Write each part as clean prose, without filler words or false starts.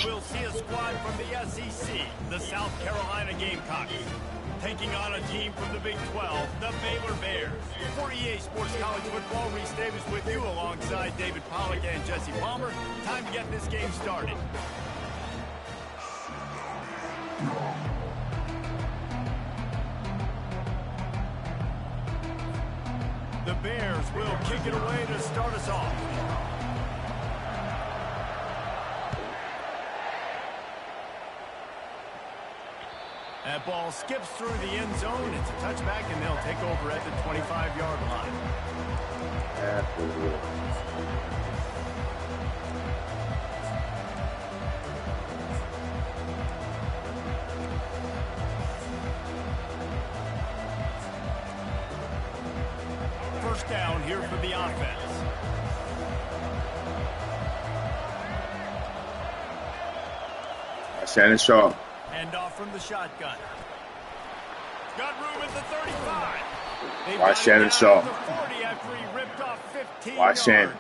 we'll see a squad from the SEC, the South Carolina Gamecocks, taking on a team from the Big 12, the Baylor Bears. For EA Sports College Football, Reese Davis with you alongside David Pollack and Jesse Palmer. Time to get this game started. The Bears will kick it away to start us off. That ball skips through the end zone. It's a touchback, and they'll take over at the 25-yard line. First down here for the offense. Shannon Shaw. Hand off from the shotgun. Got room at the 35. Why Shannon Shaw? Why Shannon?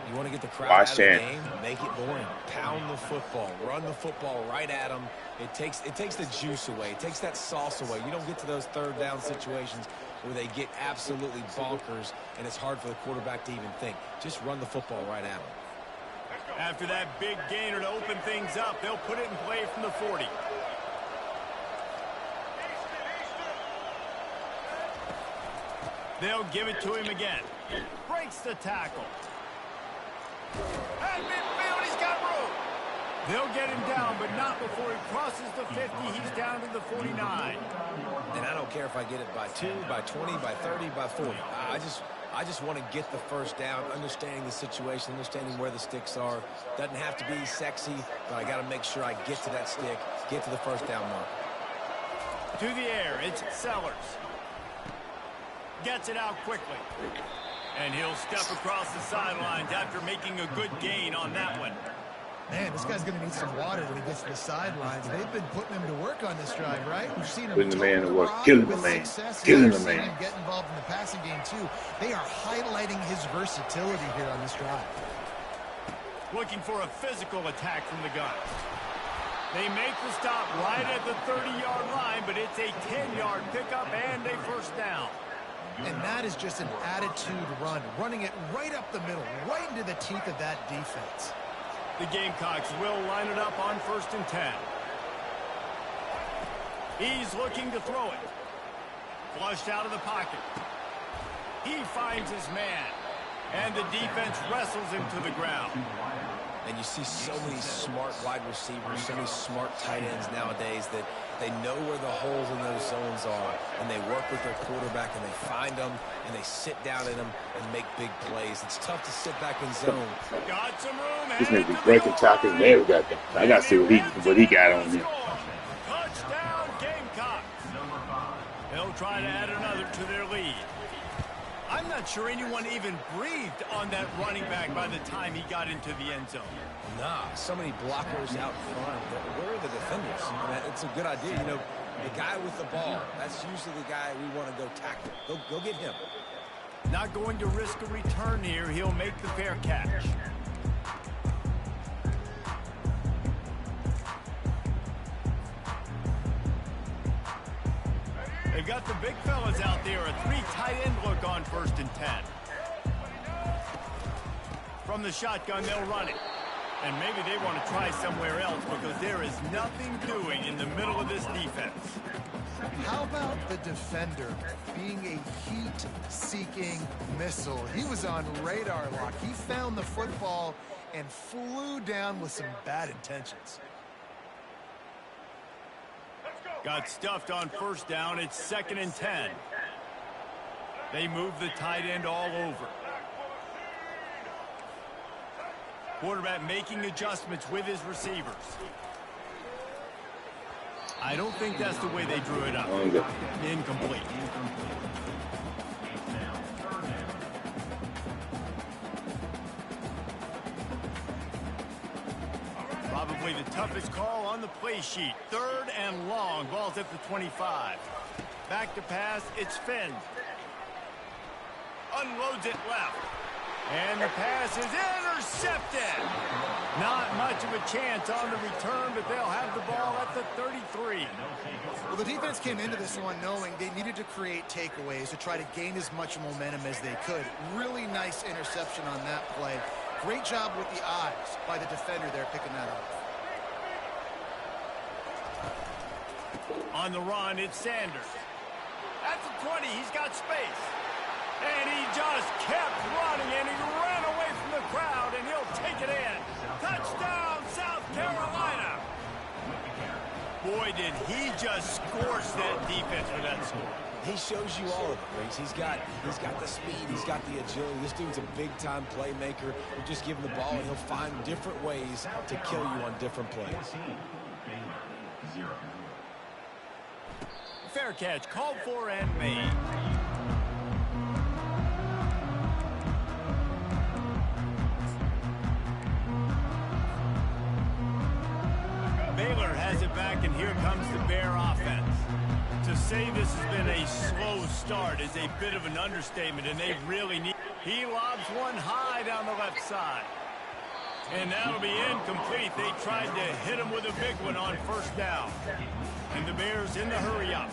You want to get the crowd out of the game? Make it boring. Pound the football. Run the football right at them. It takes the juice away. It takes that sauce away. You don't get to those third down situations where they get absolutely bonkers and it's hard for the quarterback to even think. Just run the football right at them. After that big gainer to open things up, they'll put it in play from the 40. They'll give it to him again. Breaks the tackle. At midfield, he's got room. They'll get him down, but not before he crosses the 50. He's down to the 49. And I don't care if I get it by 2, by 20, by 30, by 40. I just want to get the first down, understanding the situation, understanding where the sticks are. Doesn't have to be sexy, but I got to make sure I get to that stick, get to the first down mark. To the air, it's Sellers. Gets it out quickly. And he'll step across the sidelines after making a good gain on that one. Man, this guy's going to need some water when he gets to the sidelines. They've been putting him to work on this drive, right? We've seen him putting the man to work, killing the man, killing the man. Get involved in the passing game too. They are highlighting his versatility here on this drive. Looking for a physical attack from the gun. They make the stop right at the 30-yard line, but it's a 10-yard pickup and a first down. And that is just an attitude run, running it right up the middle, right into the teeth of that defense. The Gamecocks will line it up on 1st and 10. He's looking to throw it. Flushed out of the pocket. He finds his man. And the defense wrestles him to the ground. And you see so many smart wide receivers, so many smart tight ends nowadays that they know where the holes in those zones are, and they work with their quarterback, and they find them, and they sit down in them and make big plays. It's tough to sit back in zone. Got some room. This nigga be breaking tackles. There we got that. I got to see what he got on him. Touchdown, Gamecocks. They'll try to add another to their lead. I'm not sure anyone even breathed on that running back by the time he got into the end zone. Nah, so many blockers out front. Where are the defenders? I mean, it's a good idea. You know, the guy with the ball, that's usually the guy we want to go tackle. Go get him. Not going to risk a return here. He'll make the fair catch. They've got the big fellas out there. A 3 tight end look on 1st and 10. From the shotgun, they'll run it. And maybe they want to try somewhere else because there is nothing doing in the middle of this defense. How about the defender being a heat-seeking missile? He was on radar lock. He found the football and flew down with some bad intentions. Got stuffed on 1st down. It's 2nd and 10. They move the tight end all over. Quarterback making adjustments with his receivers. I don't think that's the way they drew it up. Incomplete. Probably the toughest call on the play sheet. 3rd and long. Ball's at the 25. Back to pass. It's Finn. Unloads it left. And the pass is intercepted. Not much of a chance on the return, but they'll have the ball at the 33. Well, the defense came into this one knowing they needed to create takeaways to try to gain as much momentum as they could. Really nice interception on that play. Great job with the eyes by the defender there picking that up. On the run, it's Sanders. At the 20, he's got space. And he just kept running, and he ran away from the crowd, and he'll take it in. Touchdown, South Carolina. Boy, did he just scorch that defense with that score. He shows you all of it, Reese. He's got the speed. He's got the agility. This dude's a big-time playmaker. You just give him the ball, and he'll find different ways to kill you on different plays. Fair catch, called for and made. Baylor has it back, and here comes the Bear offense. To say this has been a slow start is a bit of an understatement, and they really need. He lobs one high down the left side. And that'll be incomplete. They tried to hit him with a big one on first down. And the Bears in the hurry-up.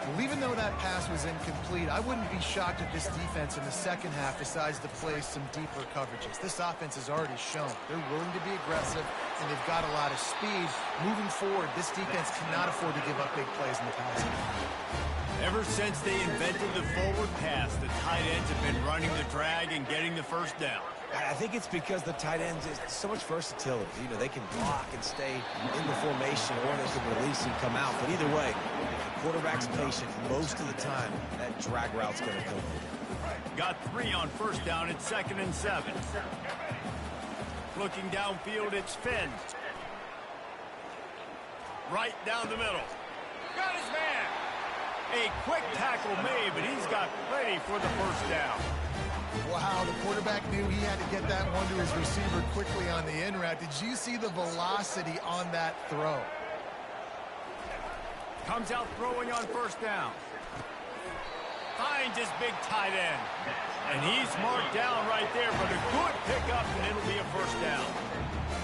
Well, even though that pass was incomplete, I wouldn't be shocked if this defense in the second half decides to play some deeper coverages. This offense has already shown they're willing to be aggressive, and they've got a lot of speed. Moving forward, this defense cannot afford to give up big plays in the passing game. Ever since they invented the forward pass, the tight ends have been running the drag and getting the first down. I think it's because the tight ends is so much versatility. You know, they can block and stay in the formation, or they can release and come out. But either way, if the quarterback's patient most of the time, that drag route's going to come. Got 3 on first down. It's 2nd and 7. Looking downfield, it's Finn. Right down the middle. Got his man. A quick tackle made, but he's got plenty for the first down. Wow, the quarterback knew he had to get that one to his receiver quickly on the in route. Did you see the velocity on that throw? Comes out throwing on first down. Finds his big tight end. And he's marked down right there, but a good pickup, and it'll be a first down.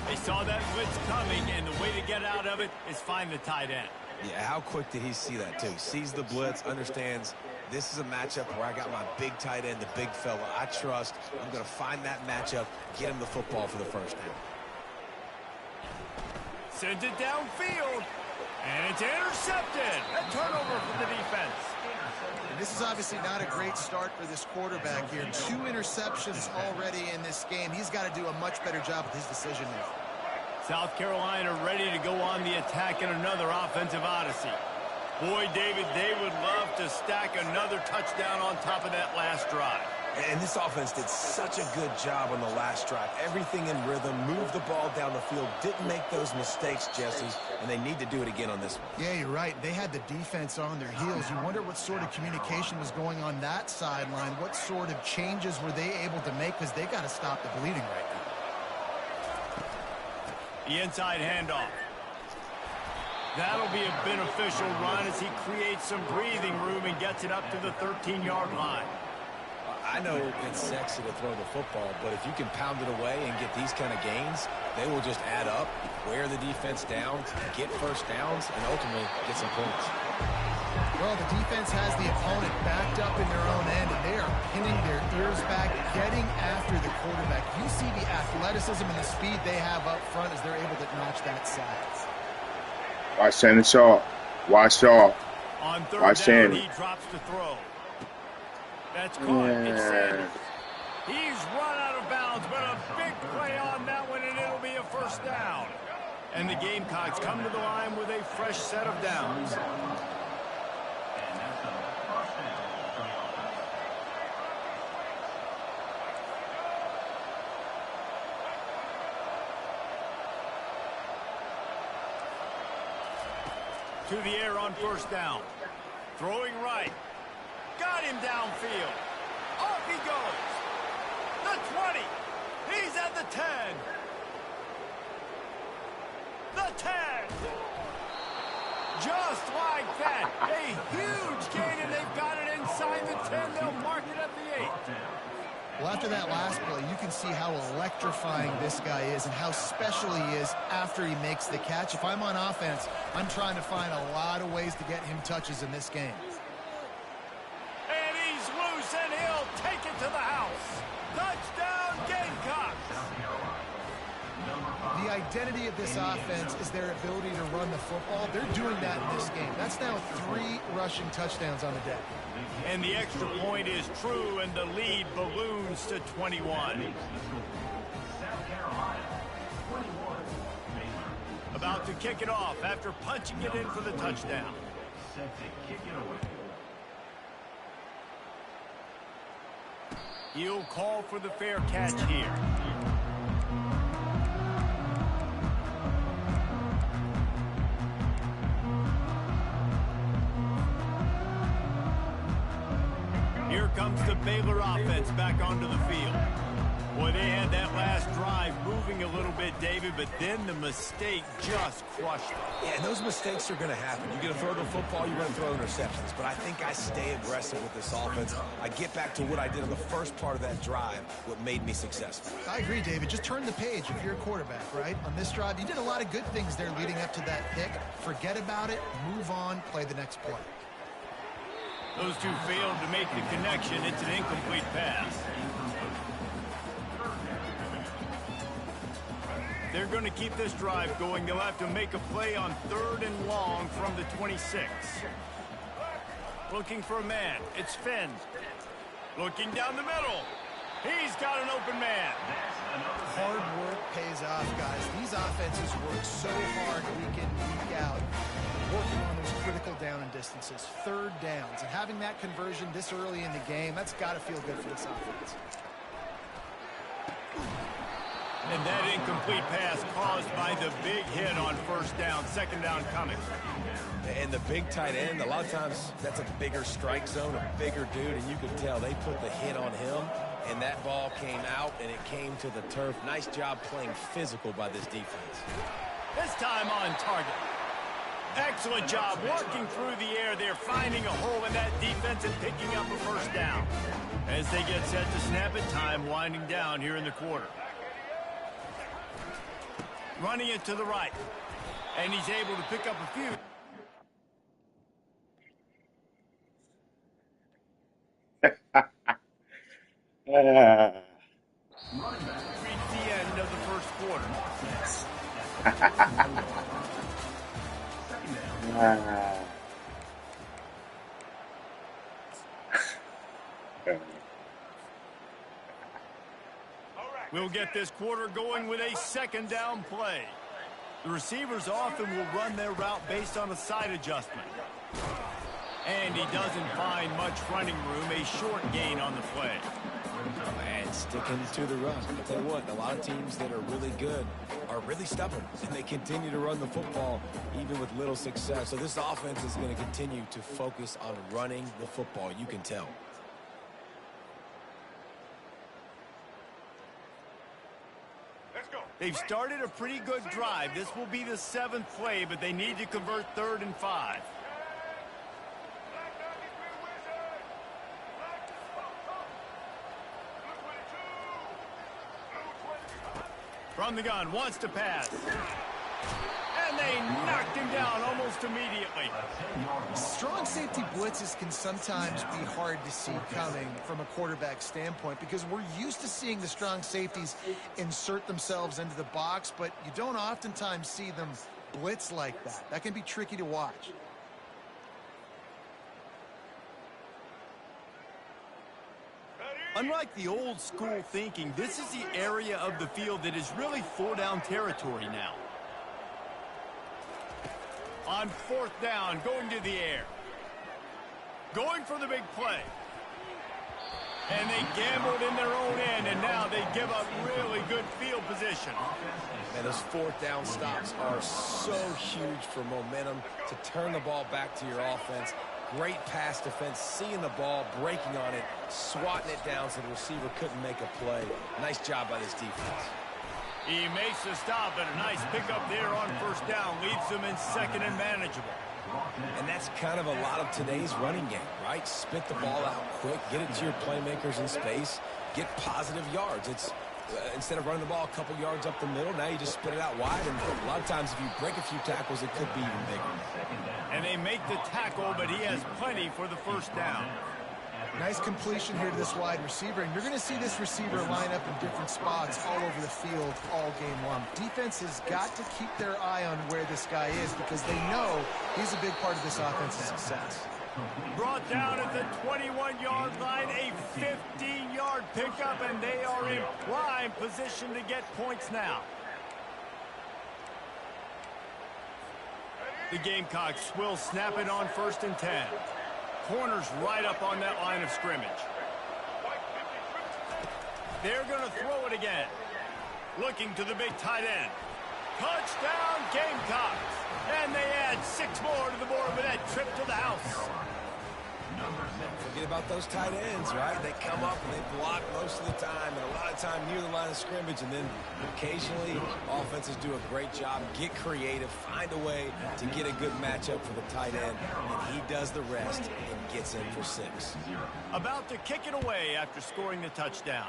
They saw that blitz coming, and the way to get out of it is find the tight end. Yeah, how quick did he see that, too? Sees the blitz, understands this is a matchup where I got my big tight end, the big fella I trust. I'm going to find that matchup, get him the football for the first down. Sends it downfield, and it's intercepted. A turnover for the defense. And this is obviously not a great start for this quarterback here. 2 interceptions already in this game. He's got to do a much better job with his decision making. South Carolina ready to go on the attack in another offensive odyssey. Boy, David, they would love to stack another touchdown on top of that last drive. And this offense did such a good job on the last drive. Everything in rhythm, moved the ball down the field, didn't make those mistakes, Jesse, and they need to do it again on this one. Yeah, you're right. They had the defense on their heels. You wonder what sort of communication was going on that sideline. What sort of changes were they able to make, because they got to stop the bleeding right now. The inside handoff. That'll be a beneficial run as he creates some breathing room and gets it up to the 13-yard line. I know it's sexy to throw the football, but if you can pound it away and get these kind of gains, they will just add up, wear the defense down, get first downs, and ultimately get some points. Well, the defense has the opponent backed up in their own end, and they are pinning their ears back, getting after the quarterback. You see the athleticism and the speed they have up front as they're able to notch that sack. Watch Sanders Shaw. Watch Shaw. On third Watch down, Sanders. he drops the throw. That's caught. It's Sanders. He's run out of bounds, but a big play on that one, and it'll be a first down. And the Gamecocks come to the line with a fresh set of downs. To the air on first down. Throwing right. Got him downfield. Off he goes. The 20. He's at the 10. The 10. Just like that. A huge gain, and they've got it inside the 10. They'll mark it at the 8. Well, after that last play, you can see how electrifying this guy is and how special he is after he makes the catch. If I'm on offense, I'm trying to find a lot of ways to get him touches in this game. And he's loose, and he'll take it to the house. Touchdown, Gamecocks! The identity of this offense is their ability to run the football. They're doing that in this game. That's now 3 rushing touchdowns on the day. And the extra point is true, and the lead balloons to 21. About to kick it off after punching it in for the touchdown. He'll call for the fair catch here. Here comes the Baylor offense back onto the field. Boy, they had that last drive moving a little bit, David, but then the mistake just crushed them. Yeah, and those mistakes are going to happen. You're going to throw the football, you're going to throw interceptions. But I think I stay aggressive with this offense. I get back to what I did on the first part of that drive, what made me successful. I agree, David. Just turn the page if you're a quarterback, right? On this drive, you did a lot of good things there leading up to that pick. Forget about it, move on, play the next play. Those two failed to make the connection. It's an incomplete pass. They're going to keep this drive going. They'll have to make a play on 3rd and long from the 26. Looking for a man. It's Finn. Looking down the middle. He's got an open man. Hard work pays off, guys. These offenses work so hard week in, week out, working on those critical down and distances, 3rd downs, and having that conversion this early in the game, that's got to feel good for this offense. And that incomplete pass caused by the big hit on 1st down, 2nd down coming. And the big tight end, a lot of times that's a bigger strike zone, a bigger dude, and you could tell they put the hit on him, and that ball came out, and it came to the turf. Nice job playing physical by this defense. This time on target. Excellent job working through the air. They're finding a hole in that defense and picking up a 1st down. As they get set to snap it, time winding down here in the quarter. Running it to the right. And he's able to pick up a few. Reach the end of the 1st quarter. We'll get this quarter going with a 2nd down play. The receivers often will run their route based on a side adjustment. And he doesn't find much running room, a short gain on the play. And sticking to the run. I'll tell you what, a lot of teams that are really good are really stubborn, and they continue to run the football even with little success. So this offense is going to continue to focus on running the football, you can tell. They've started a pretty good drive. This will be the 7th play, but they need to convert 3rd and 5. From the gun, wants to pass. And they knocked him down almost immediately. Strong safety blitzes can sometimes be hard to see coming from a quarterback standpoint because we're used to seeing the strong safeties insert themselves into the box, but you don't oftentimes see them blitz like that. That can be tricky to watch. Unlike the old school thinking, this is the area of the field that is really 4-down territory now. On 4th down, going to the air. Going for the big play. And they gambled in their own end, and now they give up really good field position. And those 4th down stops are so huge for momentum to turn the ball back to your offense. Great pass defense, seeing the ball, breaking on it, swatting it down so the receiver couldn't make a play. Nice job by this defense. He makes the stop, and a nice pickup there on 1st down. Leaves them in 2nd and manageable. And that's kind of a lot of today's running game, right? Spit the ball out quick, get it to your playmakers in space, get positive yards. It's instead of running the ball a couple yards up the middle, now you just spit it out wide, and a lot of times if you break a few tackles, it could be even bigger. And they make the tackle, but he has plenty for the first down. Nice completion here to this wide receiver, and you're going to see this receiver line up in different spots all over the field all game long. Defense has got to keep their eye on where this guy is because they know he's a big part of this offense's success. Brought down at the 21-yard line, a 15-yard pickup, and they are in prime position to get points now. The Gamecocks will snap it on 1st and 10. Corners right up on that line of scrimmage. They're going to throw it again. Looking to the big tight end. Touchdown Gamecocks. And they add 6 more to the board with that trip to the house. Forget about those tight ends, right? They come up and they block most of the time, and a lot of time near the line of scrimmage, and then occasionally offenses do a great job, get creative, find a way to get a good matchup for the tight end, and he does the rest and gets in for 6. About to kick it away after scoring the touchdown.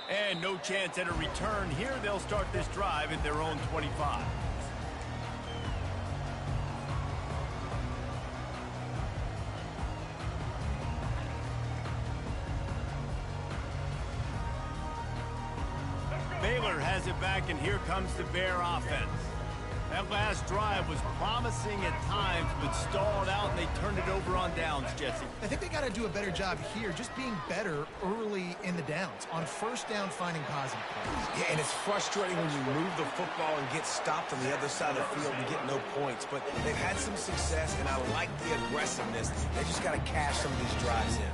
And no chance at a return here. They'll start this drive at their own 25. Baylor has it back, and here comes the Bear offense. That last drive was promising at times, but stalled out, and they turned it over on downs, Jesse. I think they got to do a better job here, just being better early in the downs. On 1st down, finding positive plays. Yeah, and it's frustrating when you move the football and get stopped on the other side of the field and get no points. But they've had some success, and I like the aggressiveness. They just got to cash some of these drives in.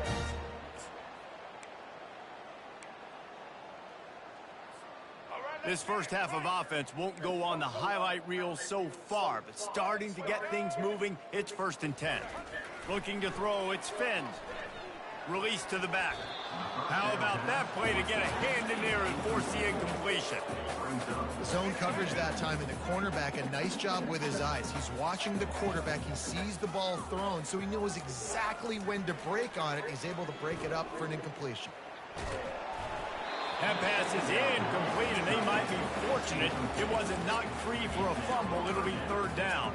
This first half of offense won't go on the highlight reel so far, but starting to get things moving, it's 1st and 10. Looking to throw, it's Finn. Release to the back. How about that play to get a hand in there and force the incompletion? Zone coverage that time, and the cornerback, a nice job with his eyes. He's watching the quarterback. He sees the ball thrown, so he knows exactly when to break on it. He's able to break it up for an incompletion. That pass is incomplete, and they might be fortunate it wasn't knocked free for a fumble. It'll be 3rd down.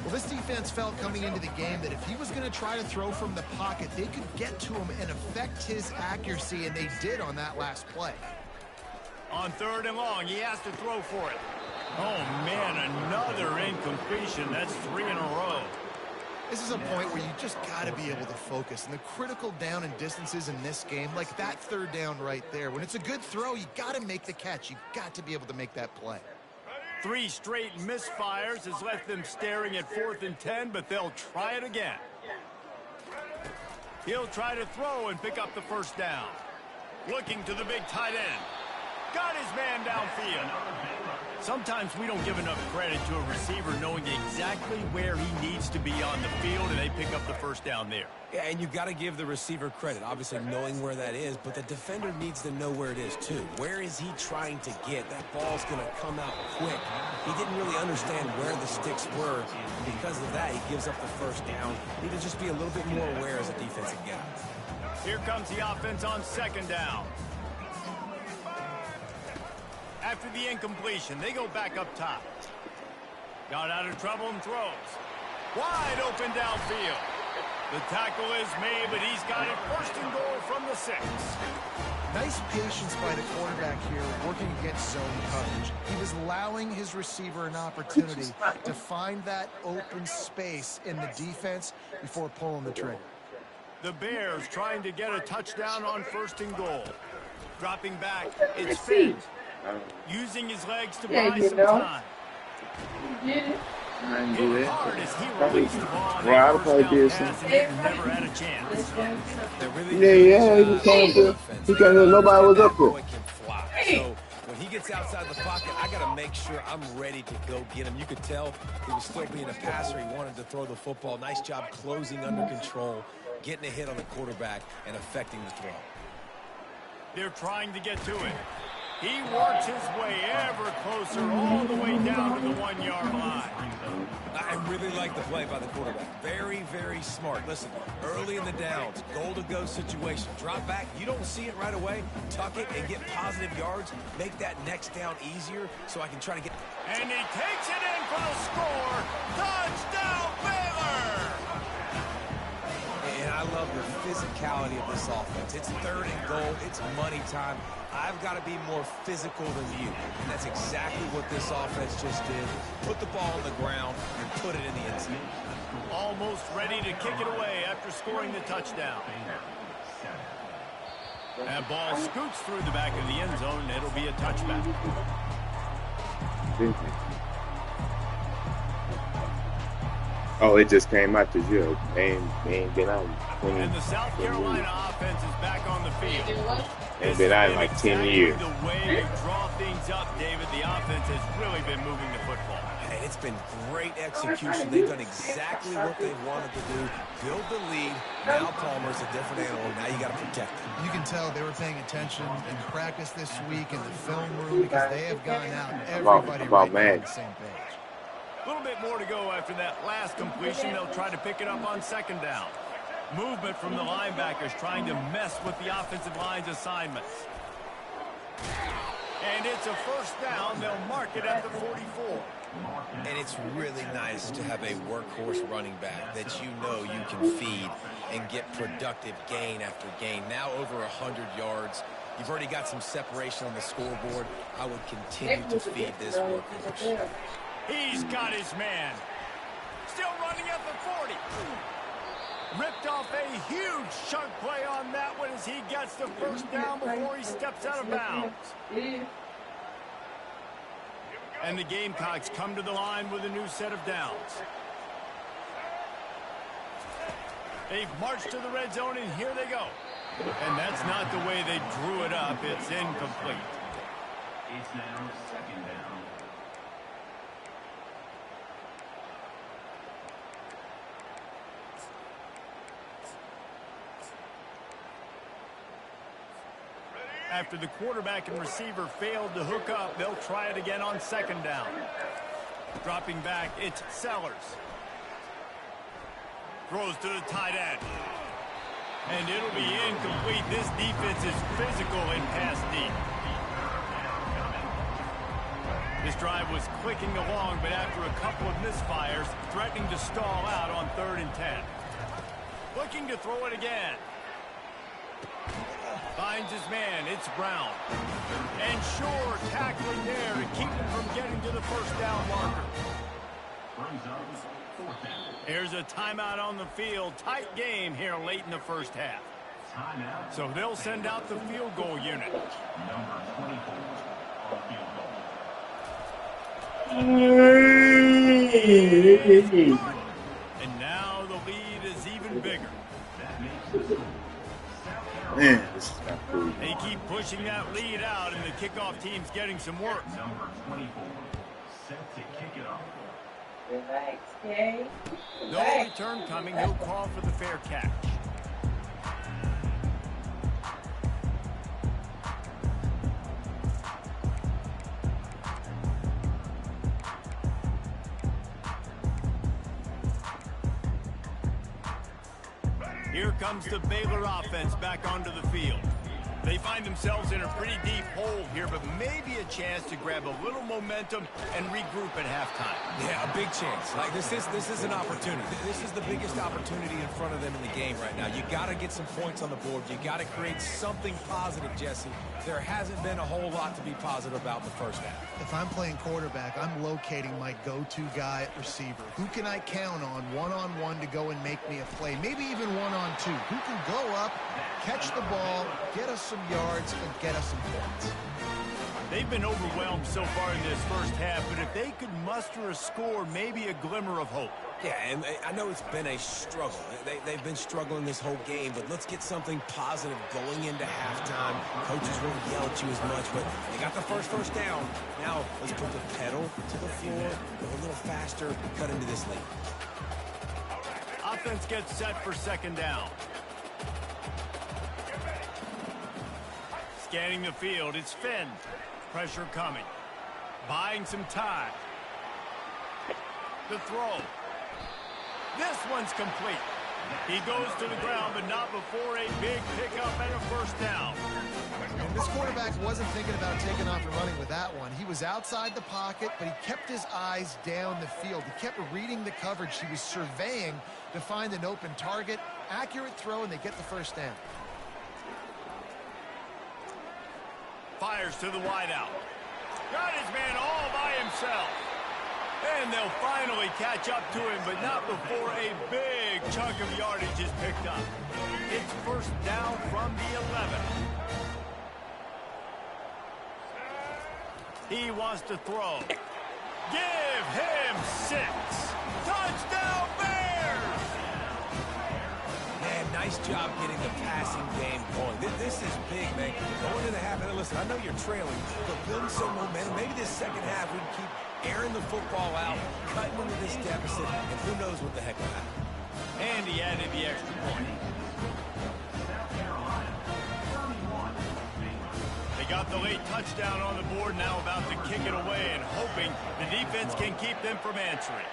Well, this defense felt coming into the game that if he was going to try to throw from the pocket, they could get to him and affect his accuracy, and they did on that last play. On 3rd and long, he has to throw for it. Oh, man, another incompletion. That's 3 in a row. This is a point where you just got to be able to focus. And the critical down and distances in this game, like that 3rd down right there, when it's a good throw, you got to make the catch. You got to be able to make that play. 3 straight misfires has left them staring at 4th and 10, but they'll try it again. He'll try to throw and pick up the 1st down. Looking to the big tight end. Got his man downfield. Sometimes we don't give enough credit to a receiver knowing exactly where he needs to be on the field, and they pick up the 1st down there. Yeah, and you've got to give the receiver credit, obviously knowing where that is, but the defender needs to know where it is too. Where is he trying to get? That ball's going to come out quick. He didn't really understand where the sticks were, and because of that, he gives up the 1st down. Need to just be a little bit more aware as a defensive guy. Here comes the offense on 2nd down. After the incompletion, they go back up top. Got out of trouble and throws. Wide open downfield. The tackle is made, but he's got it 1st and goal from the 6. Nice patience by the quarterback here, working against zone coverage. He was allowing his receiver an opportunity to find that open space in the defense before pulling the trigger. The Bears trying to get a touchdown on 1st and goal. Dropping back, it's Finn. Using his legs to buy some time. Hit hard as he released the ball on that 1st down pass, and he never had a chance. He can't. Nobody was up there. So when he gets outside the pocket, I got to make sure I'm ready to go get him. You could tell he was still being a passer. He wanted to throw the football. Nice job closing under control, getting a hit on the quarterback, and affecting the throw. They're trying to get to it. He works his way ever closer all the way down to the 1-yard line. I really like the play by the quarterback. Very, very smart. Listen, early in the downs, goal-to-go situation. Drop back. You don't see it right away. Tuck it and get positive yards. Make that next down easier so I can try to get... And he takes it in for the score. Touchdown, Baylor! And I love the physicality of this offense. It's 3rd and goal. It's money time. I've got to be more physical than you. And that's exactly what this offense just did. Put the ball on the ground and put it in the end zone. Almost ready to kick it away after scoring the touchdown. That ball scoots through the back of the end zone, and it'll be a touchback. Oh, it just came out this year. They ain't been out. And the South Carolina offense is back on the field. Ain't been out in like 10 years. The way they draw things up, David, the offense has really been moving the football. And it's been great execution. They've done exactly what they wanted to do. Build the lead. Now Palmer's a different animal. Now you got to protect him. You can tell they were paying attention in practice this week in the film room because they have gone out. Everybody right now on the same page. A little bit more to go after that last completion. They'll try to pick it up on 2nd down. Movement from the linebackers trying to mess with the offensive line's assignments. And it's a 1st down. They'll mark it at the 44. And it's really nice to have a workhorse running back that you know you can feed and get productive gain after gain. Now over 100 yards. You've already got some separation on the scoreboard. I would continue to feed this workhorse. He's got his man. Still running at the 40. Ripped off a huge chunk play on that one as he gets the 1st down before he steps out of bounds. And the Gamecocks come to the line with a new set of downs. They've marched to the red zone, and here they go. And that's not the way they drew it up. It's incomplete. It's now 2nd down. After the quarterback and receiver failed to hook up, they'll try it again on 2nd down. Dropping back, it's Sellers. Throws to the tight end. And it'll be incomplete. This defense is physical and pass deep. This drive was clicking along, but after a couple of misfires, threatening to stall out on 3rd and 10. Looking to throw it again. Finds his man. It's Brown. And Shore tackling there to keep him from getting to the 1st down marker. Here's a timeout on the field. Tight game here late in the 1st half. So they'll send out the field goal unit. Number 24 on field goal. And now the lead is even bigger. That makes the score. Man, this is not cool. They keep pushing that lead out, and the kickoff team's getting some work. Number 24 set to kick it off. Relax, okay? No return coming. He'll call for the fair catch. Here comes the Baylor offense back onto the field. They find themselves in a pretty deep hole here, but maybe a chance to grab a little momentum and regroup at halftime. Yeah, a big chance. Like this is an opportunity. This is the biggest opportunity in front of them in the game right now. You got to get some points on the board. You got to create something positive, Jesse. There hasn't been a whole lot to be positive about in the 1st half. If I'm playing quarterback, I'm locating my go-to guy at receiver. Who can I count on one-on-one to go and make me a play? Maybe even one-on-two. Who can go up, catch the ball, get us some yards, and get us some points? They've been overwhelmed so far in this 1st half, but if they could muster a score, maybe a glimmer of hope. Yeah, and I know it's been a struggle. They've been struggling this whole game, but let's get something positive going into halftime. Coaches won't yell at you as much, but they got the first down. Now let's put the pedal to the floor, go a little faster, cut into this lead. Offense gets set for 2nd down. Scanning the field, it's Finn. Pressure coming. Buying some time. The throw. This one's complete. He goes to the ground, but not before a big pickup and a first down. And this quarterback wasn't thinking about taking off and running with that one. He was outside the pocket, but he kept his eyes down the field. He kept reading the coverage. He was surveying to find an open target. Accurate throw, and they get the first down. Fires to the wideout. Got his man all by himself. And they'll finally catch up to him, but not before a big chunk of yardage is picked up. It's first down from the 11. He wants to throw. Give him 6. Touchdown, Bears! Man, nice job getting the passing game going. This is big, man. Going into the half, and listen, I know you're trailing, but building some momentum. Maybe this second half we can keep airing the football out, cutting into this deficit, and who knows what the heck will happen. And he added the extra point. They got the late touchdown on the board, now about to kick it away and hoping the defense can keep them from answering.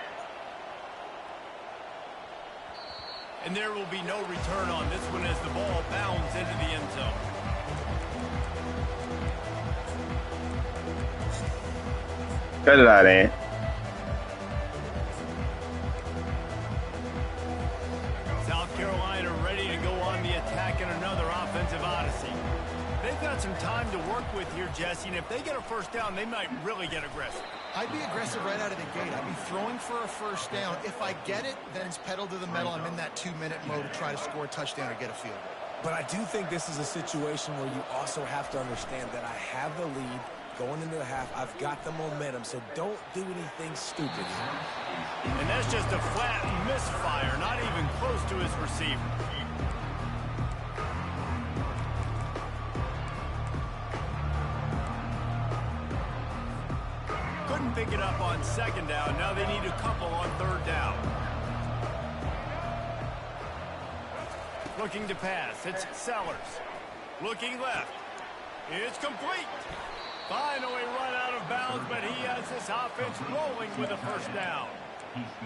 And there will be no return on this one as the ball bounds into the end zone. Cut it out, Ant. South Carolina ready to go on the attack in another offensive odyssey. They've got some time to work with here, Jesse, and if they get a first down, they might really get aggressive. I'd be aggressive right out of the gate. I'd be throwing for a first down. If I get it, then it's pedal to the metal. I'm in that 2-minute mode to try to score a touchdown or get a field goal. But I do think this is a situation where you also have to understand that I have the lead going into the half. I've got the momentum, so don't do anything stupid. And that's just a flat misfire, not even close to his receiver. Couldn't pick it up on second down. Now they need a couple on third down. Looking to pass. It's Sellers. Looking left. It's complete. Finally run out of bounds, but he has this offense rolling with a first down.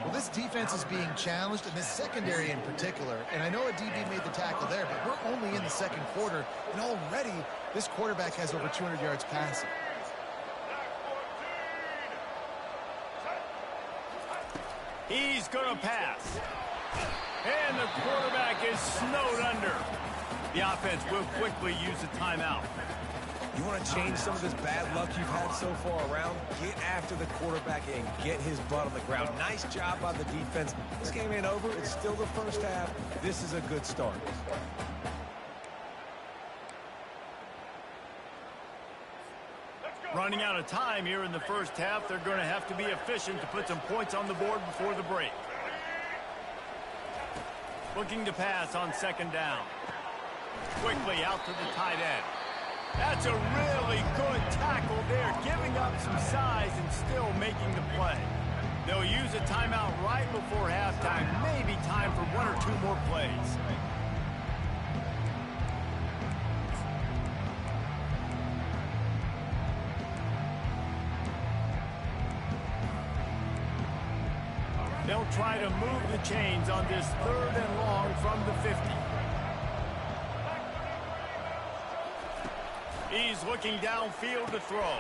Well, this defense is being challenged, and this secondary in particular. And I know a DB made the tackle there, but we're only in the second quarter, and already this quarterback has over 200 yards passing. He's going to pass. And the quarterback is snowed under. The offense will quickly use a timeout. You want to change some of this bad luck you've had so far around? Get after the quarterback and get his butt on the ground. Nice job by the defense. This game ain't over. It's still the first half. This is a good start. Running out of time here in the first half. They're going to have to be efficient to put some points on the board before the break. Looking to pass on second down. Quickly out to the tight end. That's a really good tackle there, giving up some size and still making the play. They'll use a timeout right before halftime. Maybe time for 1 or 2 more plays. They'll try to move the chains on this 3rd and long from the 50. He's looking downfield to throw.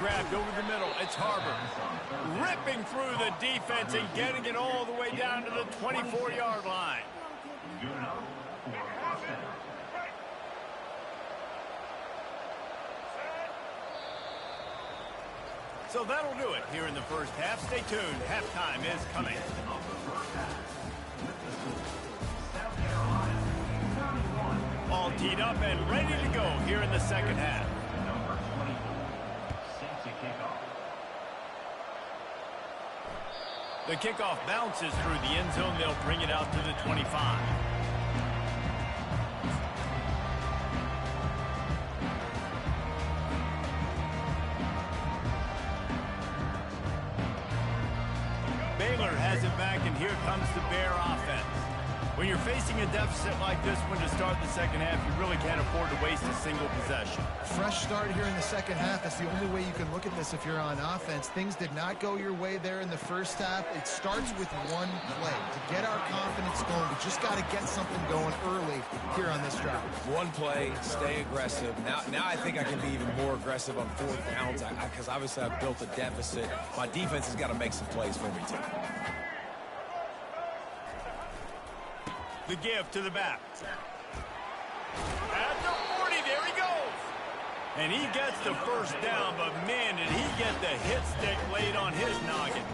Grabbed over the middle. It's Harbor. Ripping through the defense and getting it all the way down to the 24-yard line. So that'll do it here in the first half. Stay tuned. Halftime is coming. All teed up and ready to go here in the second half. The kickoff bounces through the end zone. They'll bring it out to the 25. Baylor has it back, and here comes the Bear offense. When you're facing a deficit like this one to start the second half, you really can't afford to waste a single possession. Fresh start here in the second half. That's the only way you can look at this if you're on offense. Things did not go your way there in the first half. It starts with one play. To get our confidence going, we just got to get something going early here on this drive. One play, stay aggressive. Now I think I can be even more aggressive on fourth downs because obviously I've built a deficit. My defense has got to make some plays for me, too. The give to the back. At the 40, there he goes. And he gets the first down, but man, did he get the hit stick laid on his noggin.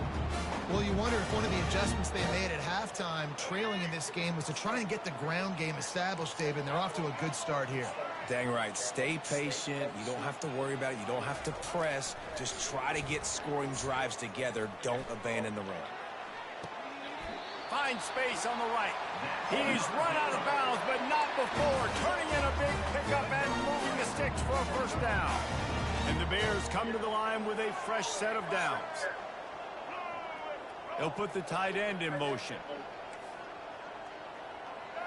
Well, you wonder if one of the adjustments they made at halftime, trailing in this game, was to try and get the ground game established, David, and they're off to a good start here. Dang right. Stay patient. You don't have to worry about it. You don't have to press. Just try to get scoring drives together. Don't abandon the run. Finds space on the right. He's run out of bounds, but not before turning in a big pickup and moving the sticks for a first down. And the Bears come to the line with a fresh set of downs. They'll put the tight end in motion.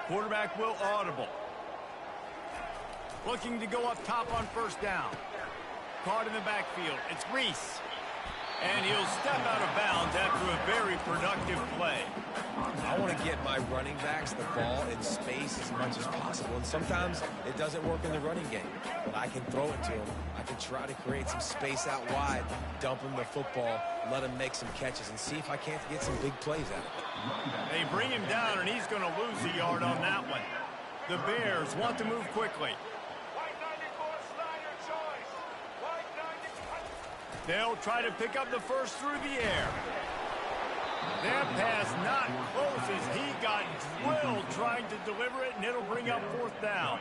Quarterback will audible. Looking to go up top on first down. Caught in the backfield. It's Reese. And he'll step out of bounds after a very productive play. I want to get my running backs the ball in space as much as possible. And sometimes it doesn't work in the running game. But I can throw it to him. I can try to create some space out wide, dump him the football, let him make some catches, and see if I can't get some big plays out of it. They bring him down, and he's going to lose a yard on that one. The Bears want to move quickly. They'll try to pick up the first through the air. That pass not close as he got drilled trying to deliver it, and it'll bring up fourth down.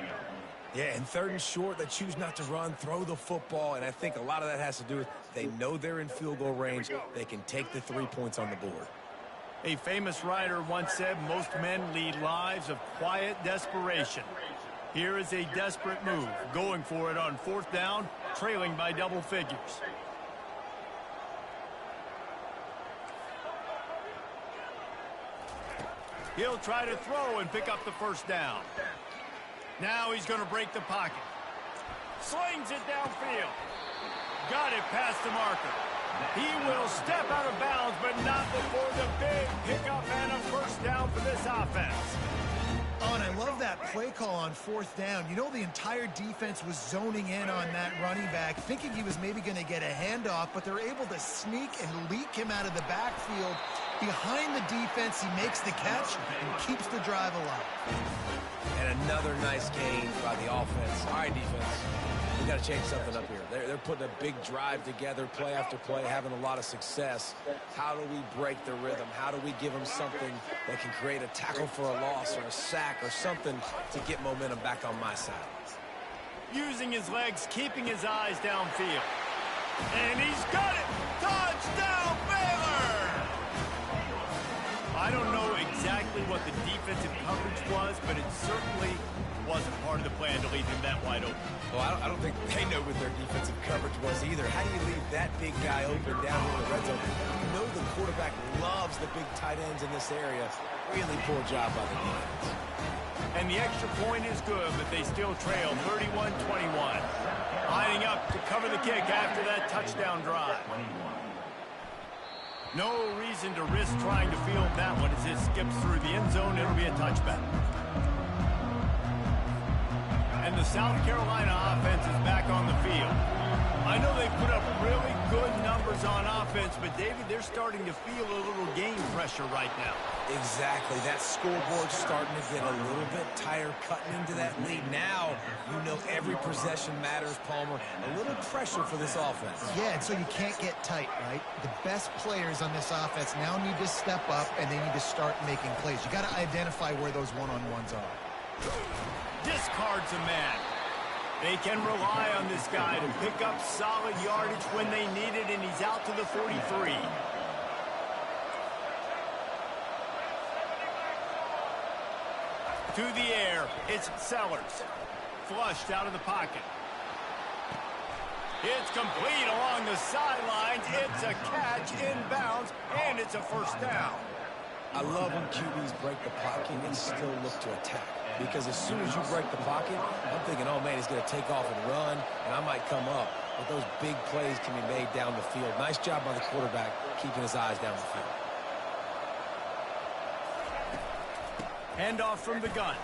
Yeah, and third and short, they choose not to run, throw the football, and I think a lot of that has to do with they know they're in field goal range. They can take the 3 points on the board. A famous writer once said, most men lead lives of quiet desperation. Here is a desperate move, going for it on fourth down, trailing by double figures. He'll try to throw and pick up the first down. Now he's going to break the pocket. Slings it downfield. Got it past the marker. He will step out of bounds, but not before the big pickup and a first down for this offense. Oh, and I love that play call on fourth down. You know, the entire defense was zoning in on that running back, thinking he was maybe going to get a handoff, but they're able to sneak and leak him out of the backfield. Behind the defense, he makes the catch and keeps the drive alive. And another nice gain by the offense. All right, defense. We got to change something up here. They're putting a big drive together, play after play, having a lot of success. How do we break the rhythm? How do we give them something that can create a tackle for a loss or a sack or something to get momentum back on my side? Using his legs, keeping his eyes downfield. And he's got it! Touchdown, Baylor! I don't know exactly what the defensive coverage was, but it certainly wasn't part of the plan to leave him that wide open. Well, I don't think they know what their defensive coverage was either. How do you leave that big guy open down in the red zone? You know the quarterback loves the big tight ends in this area. Really poor job by the defense. And the extra point is good, but they still trail 31-21. Lining up to cover the kick after that touchdown drive. No reason to risk trying to field that one as it skips through the end zone. It'll be a touchback. And the South Carolina offense is back on the field. I know they put up really good numbers on offense, but David, they're starting to feel a little game pressure right now. Exactly. That scoreboard's starting to get a little bit tighter, cutting into that lead. Now, you know every possession matters, Palmer. A little pressure for this offense. Yeah, and so you can't get tight, right? The best players on this offense now need to step up, and they need to start making plays. You got to identify where those one-on-ones are. Discards a man. They can rely on this guy to pick up solid yardage when they need it, and he's out to the 43. To the air, it's Sellers. Flushed out of the pocket. It's complete along the sidelines. It's a catch inbounds, and it's a first down. I love when QBs break the pocket and still look to attack. Because as soon as you break the pocket, I'm thinking, oh, man, he's going to take off and run, and I might come up. But those big plays can be made down the field. Nice job by the quarterback keeping his eyes down the field. Handoff from the gun.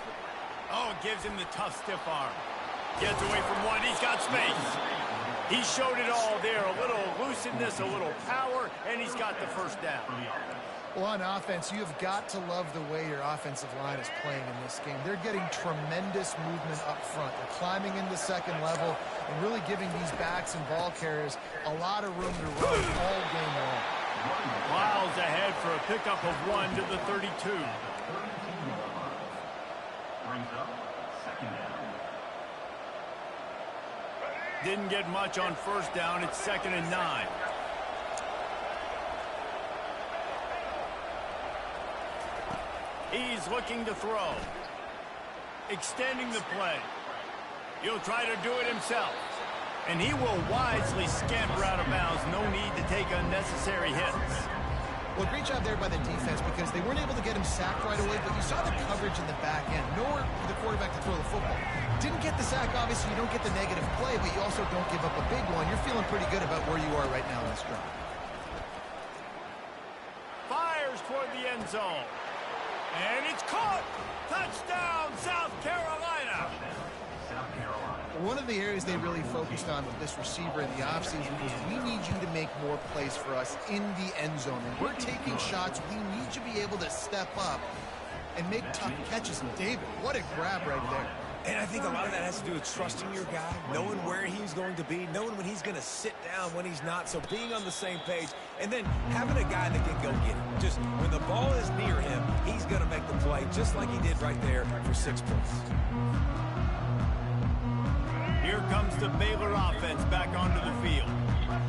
Oh, it gives him the tough, stiff arm. Gets away from one. He's got space. He showed it all there. A little elusiveness, a little power, and he's got the first down. Well, on offense, you've got to love the way your offensive line is playing in this game. They're getting tremendous movement up front. They're climbing into second level and really giving these backs and ball carriers a lot of room to run all game long. Miles ahead for a pickup of 1 to the 32. Brings up second down. Didn't get much on first down. It's 2nd and 9. He's looking to throw. Extending the play. He'll try to do it himself. And he will wisely scamper out of bounds. No need to take unnecessary hits. Well, great job there by the defense because they weren't able to get him sacked right away, but you saw the coverage in the back end. Nowhere for the quarterback to throw the football. Didn't get the sack, obviously. You don't get the negative play, but you also don't give up a big one. You're feeling pretty good about where you are right now in this drive. Fires toward the end zone. And it's caught! Touchdown, South Carolina! South Carolina. One of the areas they really focused on with this receiver in the offseason was we need you to make more plays for us in the end zone. And we're taking shots. We need you to be able to step up and make tough catches. And David, what a grab right there. And I think a lot of that has to do with trusting your guy, knowing where he's going to be, knowing when he's going to sit down, when he's not. So being on the same page, and then having a guy that can go get it. Just when the ball is near him, he's going to make the play just like he did right there for 6 points. Here comes the Baylor offense back onto the field.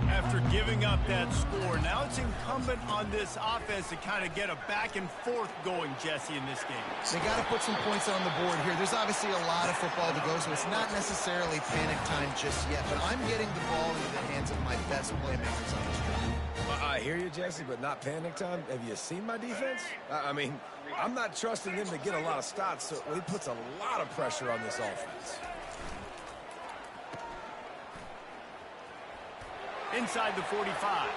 After giving up that score, now it's incumbent on this offense to kind of get a back and forth going, Jesse, in this game. They got to put some points on the board here. There's obviously a lot of football to go, so it's not necessarily panic time just yet, but I'm getting the ball into the hands of my best playmakers on this drive. I hear you, Jesse, but not panic time. Have you seen my defense? I mean, I'm not trusting them to get a lot of stops, so he puts a lot of pressure on this offense. Inside the 45.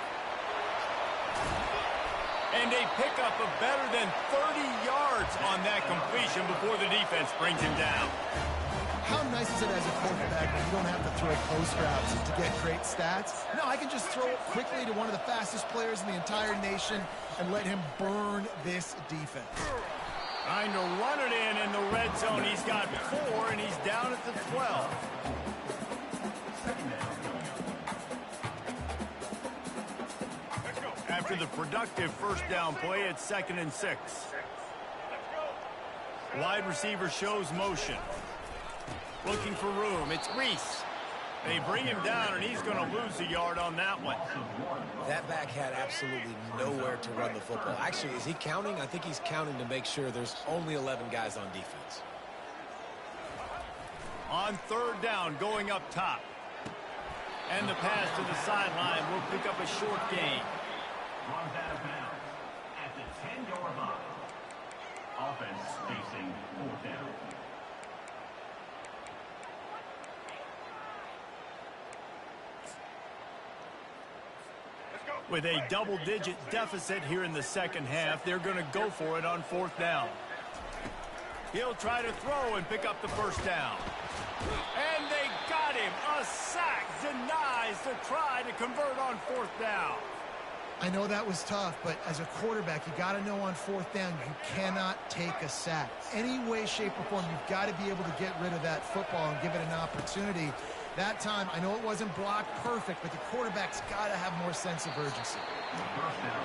And a pickup of better than 30 yards on that completion before the defense brings him down. How nice is it as a quarterback when you don't have to throw post routes to get great stats? No, I can just throw it quickly to one of the fastest players in the entire nation and let him burn this defense. Trying to run it in the red zone. He's got 4, and he's down at the 12. After the productive first down play, it's 2nd and 6. Wide receiver shows motion. Looking for room. It's Reese. They bring him down, and he's going to lose a yard on that one. That back had absolutely nowhere to run the football. Actually, is he counting? I think he's counting to make sure there's only 11 guys on defense. On 3rd down, going up top. And the pass to the sideline will pick up a short gain. Runs out of bounds at the 10-yard line. Offense facing 4th down. With a double-digit deficit here in the second half, they're going to go for it on 4th down. He'll try to throw and pick up the first down. And they got him. A sack denies the try to convert on 4th down. I know that was tough, but as a quarterback, you got to know on 4th down, you cannot take a sack. Any way, shape, or form, you've got to be able to get rid of that football and give it an opportunity. That time, I know it wasn't blocked perfect, but the quarterback's got to have more sense of urgency.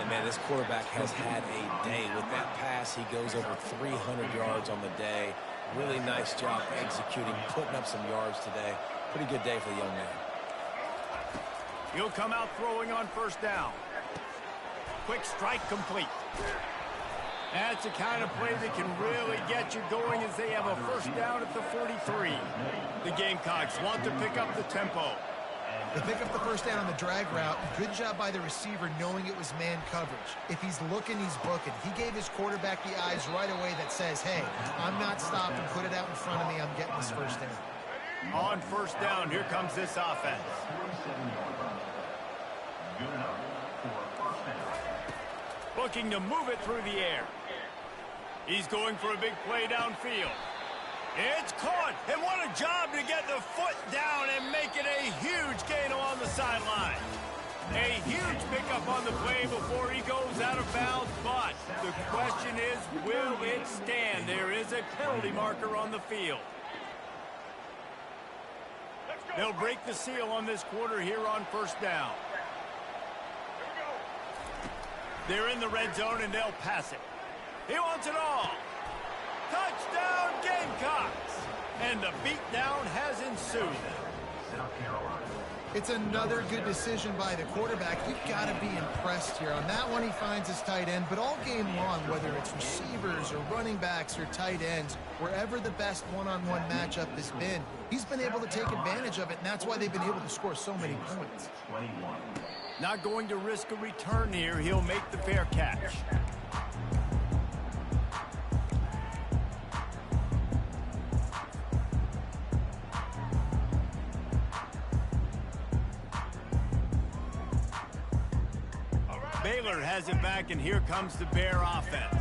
And, man, this quarterback has had a day. With that pass, he goes over 300 yards on the day. Really nice job executing, putting up some yards today. Pretty good day for the young man. He'll come out throwing on 1st down. Quick strike complete. That's the kind of play that can really get you going as they have a first down at the 43. The Gamecocks want to pick up the tempo. They pick up the first down on the drag route. Good job by the receiver knowing it was man coverage. If he's looking, he's booking. He gave his quarterback the eyes right away that says, hey, I'm not stopping. Put it out in front of me. I'm getting this first down. On first down, here comes this offense. Looking to move it through the air. He's going for a big play downfield. It's caught, and what a job to get the foot down and make it a huge gain along the sideline. A huge pickup on the play before he goes out of bounds, but the question is, will it stand? There is a penalty marker on the field. They'll break the seal on this quarter here on first down. They're in the red zone, and they'll pass it. He wants it all. Touchdown, Gamecocks! And the beatdown has ensued. It's another good decision by the quarterback. You've got to be impressed here. On that one, he finds his tight end, but all game long, whether it's receivers or running backs or tight ends, wherever the best one-on-one matchup has been, he's been able to take advantage of it, and that's why they've been able to score so many points. Not going to risk a return here. He'll make the fair catch. Baylor has it back, and here comes the Bear offense.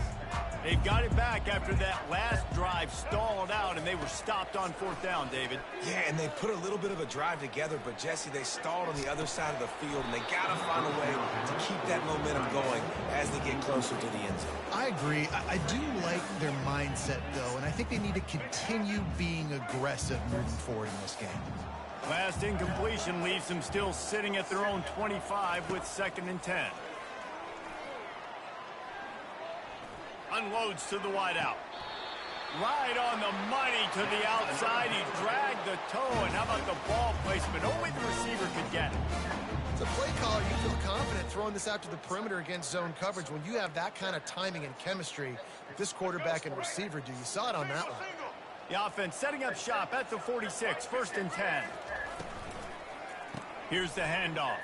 They've got it back after that last drive stalled out, and they were stopped on fourth down, David. Yeah, and they put a little bit of a drive together, but, Jesse, they stalled on the other side of the field, and they got to find a way to keep that momentum going as they get closer to the end zone. I agree. I do like their mindset, though, and I think they need to continue being aggressive moving forward in this game. Last incompletion leaves them still sitting at their own 25 with 2nd and 10. Unloads to the wideout. Right on the money to the outside. He dragged the toe, and how about the ball placement? Only the receiver could get it. As a play caller, you feel confident throwing this out to the perimeter against zone coverage when you have that kind of timing and chemistry that this quarterback and receiver do. You saw it on that one. The offense setting up shop at the 46, 1st and 10. Here's the handoff.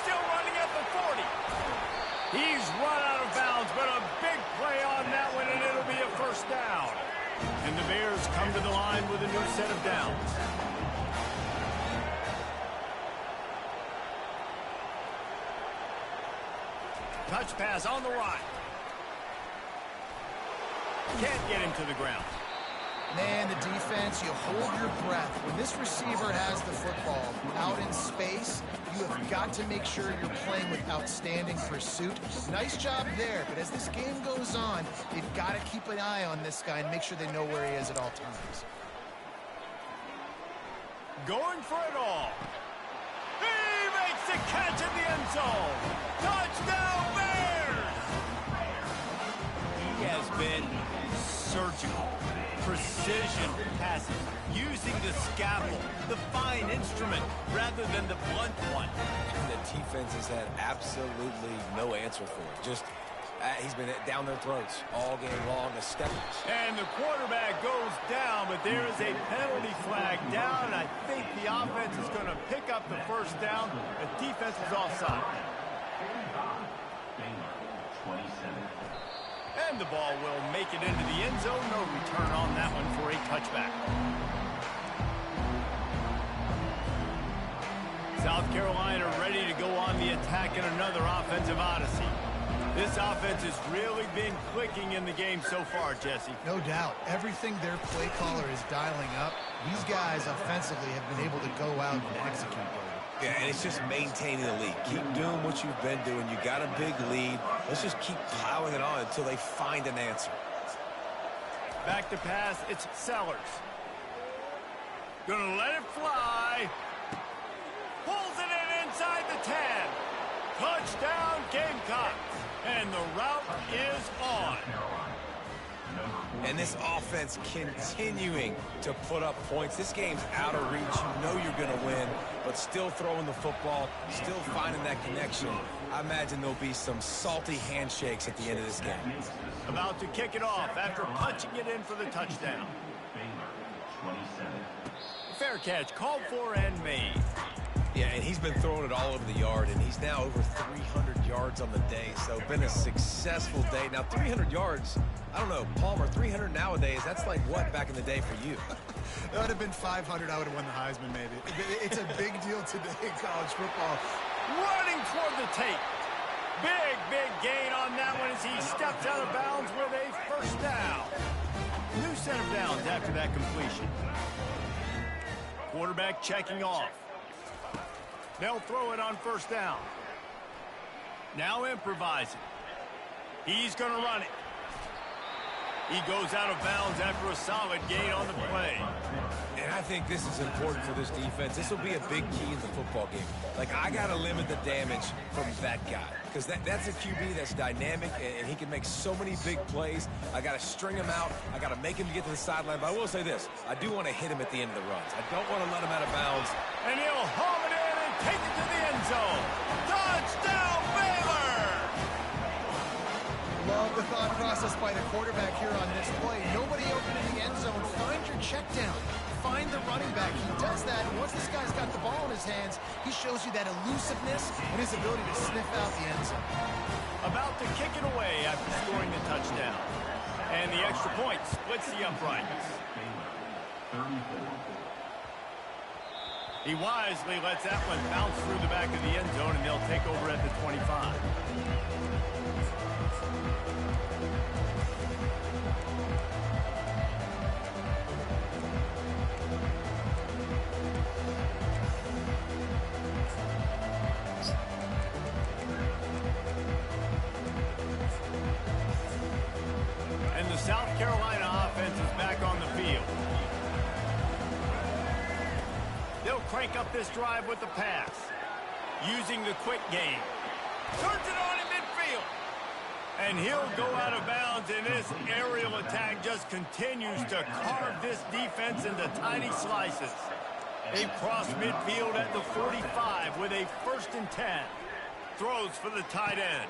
Still running at the 40. He's run out of bounds, but a big play on that one, and it'll be a first down. And the Bears come to the line with a new set of downs. Touch pass on the right. Can't get him to the ground. Man, the defense, you hold your breath. When this receiver has the football out in space, you have got to make sure you're playing with outstanding pursuit. Nice job there, but as this game goes on, they've got to keep an eye on this guy and make sure they know where he is at all times. Going for it all. He makes the catch in the end zone. Touchdown, Bears! He has been surgical. Precision passes, using the scalpel, the fine instrument, rather than the blunt one. And the defense has had absolutely no answer for it. Just, he's been down their throats all game long. And the quarterback goes down, but there is a penalty flag down. I think the offense is going to pick up the first down. The defense is offside. And the ball will make it into the end zone. No return on that one for a touchback. South Carolina ready to go on the attack in another offensive odyssey. This offense has really been clicking in the game so far, Jesse. No doubt. Everything their play caller is dialing up, these guys offensively have been able to go out and execute. Yeah, and it's just maintaining the lead. Keep doing what you've been doing. You got a big lead. Let's just keep plowing it on until they find an answer. Back to pass, it's Sellers. Gonna let it fly. Pulls it in inside the 10. Touchdown, Gamecocks. And the route is on. And this offense continuing to put up points. This game's out of reach. You know you're going to win, but still throwing the football, still finding that connection. I imagine there'll be some salty handshakes at the end of this game. About to kick it off after punching it in for the touchdown. Fair catch, called for and made. Yeah, and he's been throwing it all over the yard, and he's now over 300 yards on the day, so been a successful day. Now, 300 yards, I don't know, Palmer, 300 nowadays, that's like what back in the day for you? That would have been 500. I would have won the Heisman, maybe. It's a big deal today in college football. Running toward the tape. Big gain on that one as he steps out of bounds with a first down. New set of downs after that completion. Quarterback checking off. They'll throw it on first down. Now improvising. He's going to run it. He goes out of bounds after a solid gain on the play. And I think this is important for this defense. This will be a big key in the football game. Like, I got to limit the damage from that guy. Because that's a QB that's dynamic, and he can make so many big plays. I got to string him out. I got to make him get to the sideline. But I will say this. I do want to hit him at the end of the runs. I don't want to let him out of bounds. And he'll home it in and take it to the end zone. Touchdown, Baylor! Love the thought process by the quarterback here on this play. Nobody open in the end zone. Find your check down. Find the running back. He does that. And once this guy's got the ball in his hands, he shows you that elusiveness and his ability to sniff out the end zone. About to kick it away after scoring the touchdown. And the extra point splits the uprights. He wisely lets that one bounce through the back of the end zone, and they'll take over at the 25. And the South Carolina offense is back on the field. They'll crank up this drive with the pass. Using the quick game. Turns it on in midfield. And he'll go out of bounds, and this aerial attack just continues to carve this defense into tiny slices. They cross midfield at the 45 with a 1st and 10. Throws for the tight end.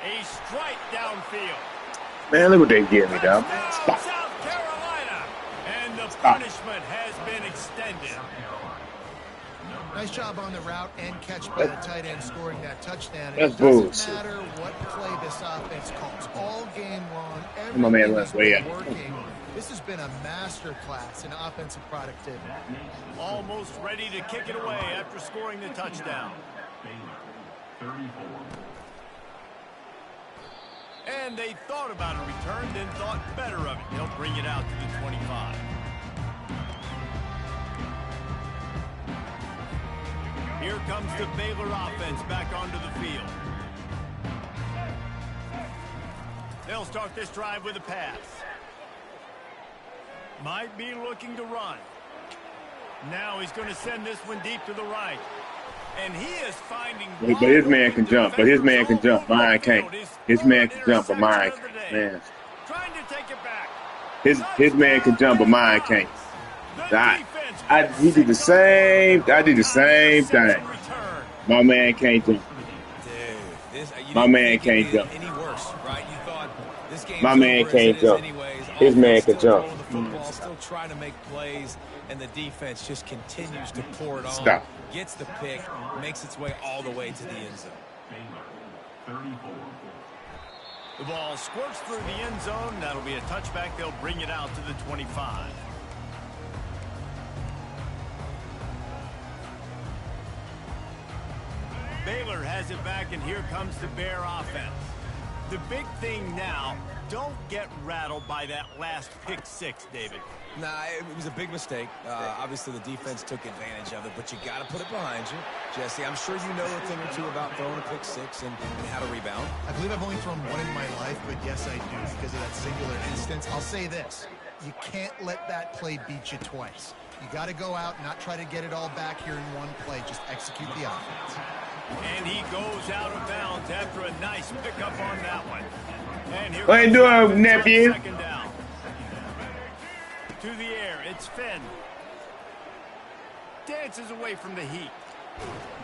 A strike downfield. Man, look what they give me, dog. Stop. South Carolina. And the punishment has been extended. Nice job on the route and catch by the tight end scoring that touchdown. And That's it doesn't bullshit. matter what play this offense calls. All game long, My man everything left has way been out. working. This has been a master class in offensive productivity. Almost ready to kick it away after scoring the touchdown. And they thought about a return, then thought better of it. They'll bring it out to the 25. Here comes the Baylor offense back onto the field. They'll start this drive with a pass. Might be looking to run. Now he's going to send this one deep to the right. And he is finding... But his man can jump. But his man can jump. Mine can't. His man can jump, but mine can't. Man. Trying to take it back. His man can jump, but mine can't. He did the same. I did the same thing. My man can't jump. My man can't jump. Any worse, right? You thought this game My man can't jump. His man can jump. Still trying to make plays, and the defense just continues to pour it on. Stop. Gets the pick, makes its way all the way to the end zone. The ball squirts through the end zone. That'll be a touchback. They'll bring it out to the 25. Baylor has it back, and here comes the Bear offense. The big thing now, don't get rattled by that last pick six, David. Nah, it was a big mistake. Obviously, the defense took advantage of it, but you got to put it behind you. Jesse, I'm sure you know a thing or two about throwing a pick six and how to rebound. I believe I've only thrown one in my life, but yes, I do because of that singular instance. I'll say this. You can't let that play beat you twice. You got to go out and not try to get it all back here in one play. Just execute the offense. And he goes out of bounds after a nice pickup on that one. And here What you doing, nephew? Second down. To the air, it's Finn. Dances away from the heat.